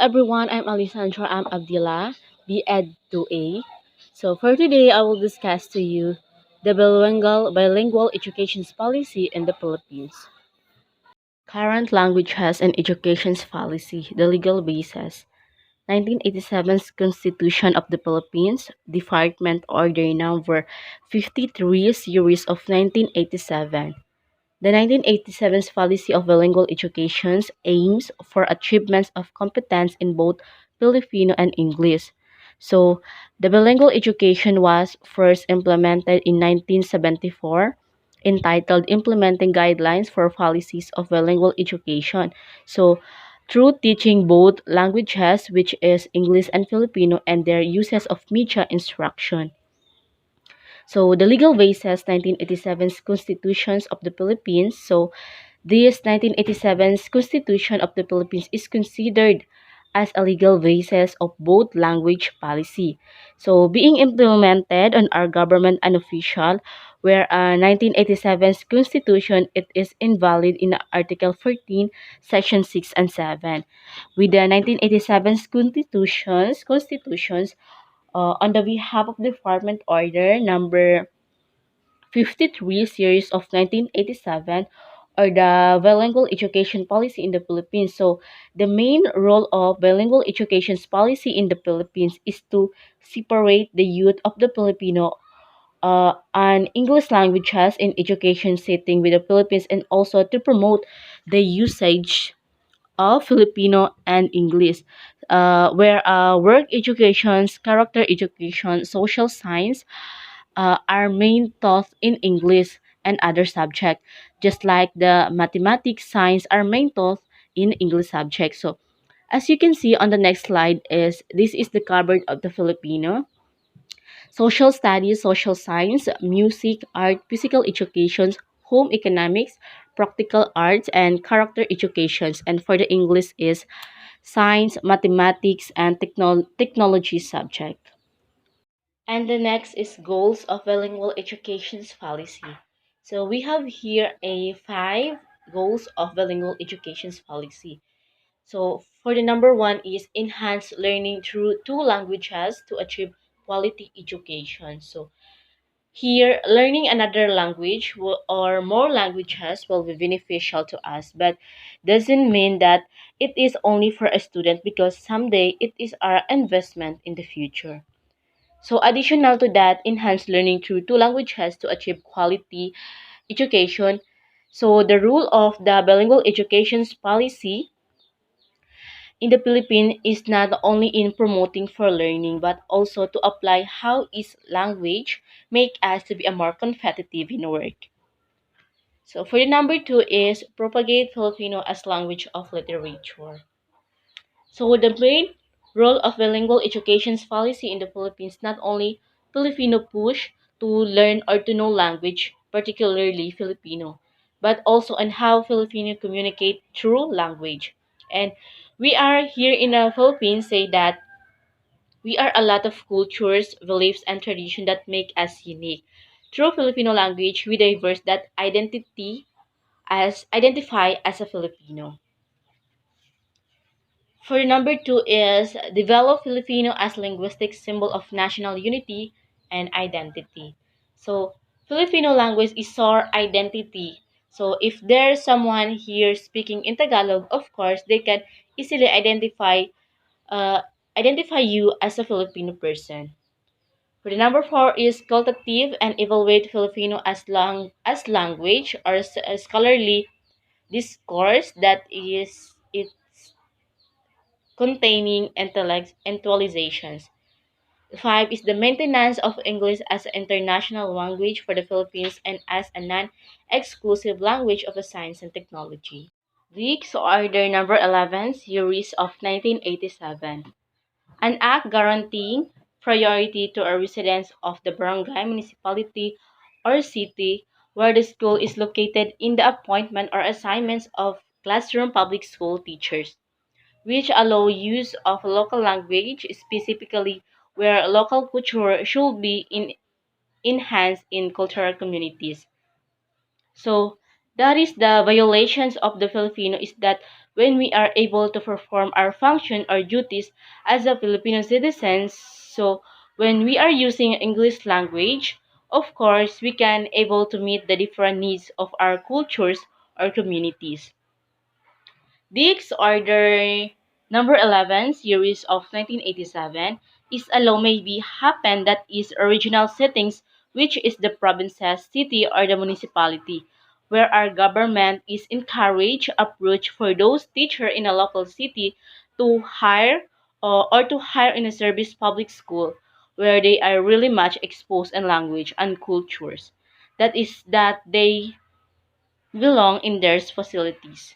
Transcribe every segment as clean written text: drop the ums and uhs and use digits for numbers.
everyone, I'm Alessandra. I'm Abdillah, B.Ed 2A. So for today, I will discuss to you the bilingual education policy in the Philippines. Current languages and education policy, the legal basis. 1987's Constitution of the Philippines, Department Order Number 53 Series of 1987. The 1987 policy of bilingual education aims for achievements of competence in both Filipino and English. So, the bilingual education was first implemented in 1974, entitled Implementing Guidelines for Policies of Bilingual Education. So, through teaching both languages, which is English and Filipino, and their uses of media instruction. So the legal basis 1987's Constitutions of the Philippines. So this 1987's Constitution of the Philippines is considered as a legal basis of both language policy. So being implemented on our government and official, where 1987's Constitution it is invalid in Article 14, Section 6 and 7. With the 1987's constitutions on the behalf of the Department Order number 53 series of 1987 or the bilingual education policy in the Philippines. So the main role of bilingual education policy in the Philippines is to separate the youth of the Filipino and English languages in education setting with the Philippines, and also to promote the usage of Filipino and English, where work educations, character education, social science are main taught in English and other subjects, just like the mathematics, science are main taught in English subjects. So as you can see on the next slide is this is the cupboard of the Filipino. Social studies, social science, music, art, physical education, home economics, practical arts, and character educations. And for the English is science, mathematics, and technology subject. And the next is goals of bilingual education policy. So we have here a 5 goals of bilingual education policy. So for the number one is enhance learning through 2 languages to achieve quality education. So here, learning another language or more languages will be beneficial to us, but doesn't mean that it is only for a student, because someday it is our investment in the future. So additional to that, enhance learning through 2 languages to achieve quality education. So the rule of the bilingual education policy in the Philippines is not only in promoting for learning, but also to apply how each language make us to be a more competitive in work. So for the number two is propagate Filipino as language of literature. So the main role of bilingual education policy in the Philippines not only Filipino push to learn or to know language, particularly Filipino, but also on how Filipino communicate through language. And we are here in the Philippines say that we are a lot of cultures, beliefs, and tradition that make us unique. Through Filipino language, we diverse that identify as a Filipino. For number two is develop Filipino as linguistic symbol of national unity and identity. So Filipino language is our identity. So if there's someone here speaking in Tagalog, of course they can easily uh, identify you as a Filipino person. For the number four is qualitative and evaluate Filipino as language or a scholarly discourse that is it's containing intellectualizations. 5 is the maintenance of English as an international language for the Philippines and as a non-exclusive language of science and technology. Leaks Order number 11, series of 1987. An act guaranteeing priority to a residents of the barangay, municipality, or city where the school is located in the appointment or assignments of classroom public school teachers, which allow use of local language, specifically where local culture should be enhanced in cultural communities. So that is the violations of the Filipino is that when we are able to perform our function or duties as a Filipino citizens. So when we are using English language, of course, we can able to meet the different needs of our cultures or communities. This order number 11 series of 1987 is a law may be happen that is original settings, which is the province's city or the municipality, where our government is encouraged approach for those teacher in a local city to hire or to hire in a service public school where they are really much exposed in language and cultures. That is that they belong in their facilities.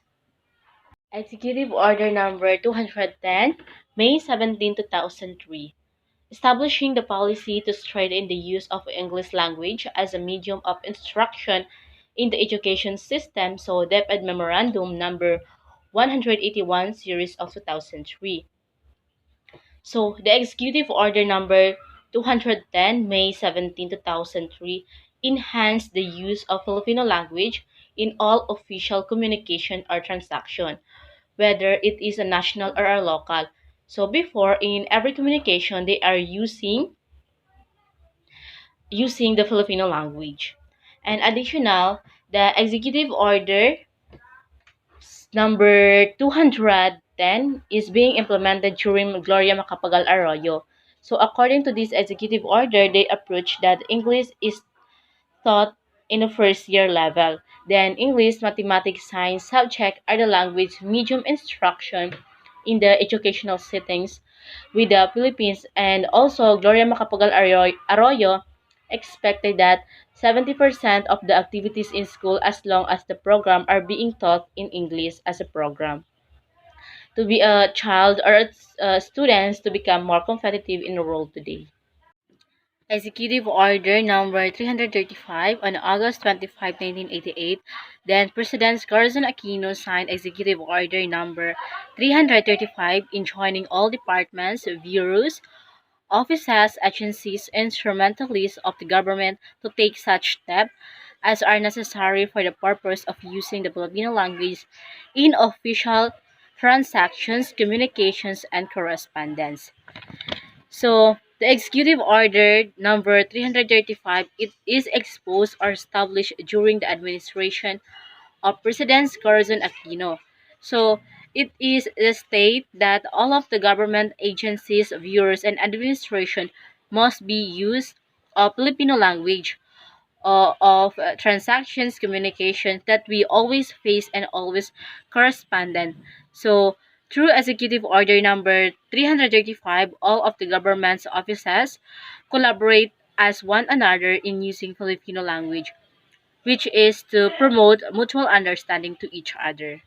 Executive Order Number 210, May 17, 2003, establishing the policy to strengthen the use of English language as a medium of instruction in the education system, so DepEd Memorandum Number 181 Series of 2003. So the Executive Order Number 210, May 17, 2003, enhanced the use of Filipino language in all official communication or transaction, whether it is a national or a local. So before, in every communication, they are using the Filipino language. And additional, the executive order number 210 is being implemented during Gloria Macapagal Arroyo. So according to this executive order, they approach that English is taught in the first year level. Then English, mathematics, science subject are the language medium instruction in the educational settings with the Philippines, and also Gloria Macapagal Arroyo expected that 70% of the activities in school as long as the program are being taught in English as a program to be a child or students to become more competitive in the world today. Executive Order Number 335 on August 25, 1988, then President Garzon Aquino signed Executive Order Number 335 enjoining all departments, bureaus, offices, agencies, instrumentalists of the government to take such steps as are necessary for the purpose of using the Filipino language in official transactions, communications, and correspondence. So, the executive order number 335 it is exposed or established during the administration of President Corazon Aquino. So, it is the state that all of the government agencies, bureaus, and administration must be used of Filipino language of transactions, communication that we always face and always correspondent. So, through Executive Order Number 335, all of the government's offices collaborate as one another in using Filipino language, which is to promote mutual understanding to each other.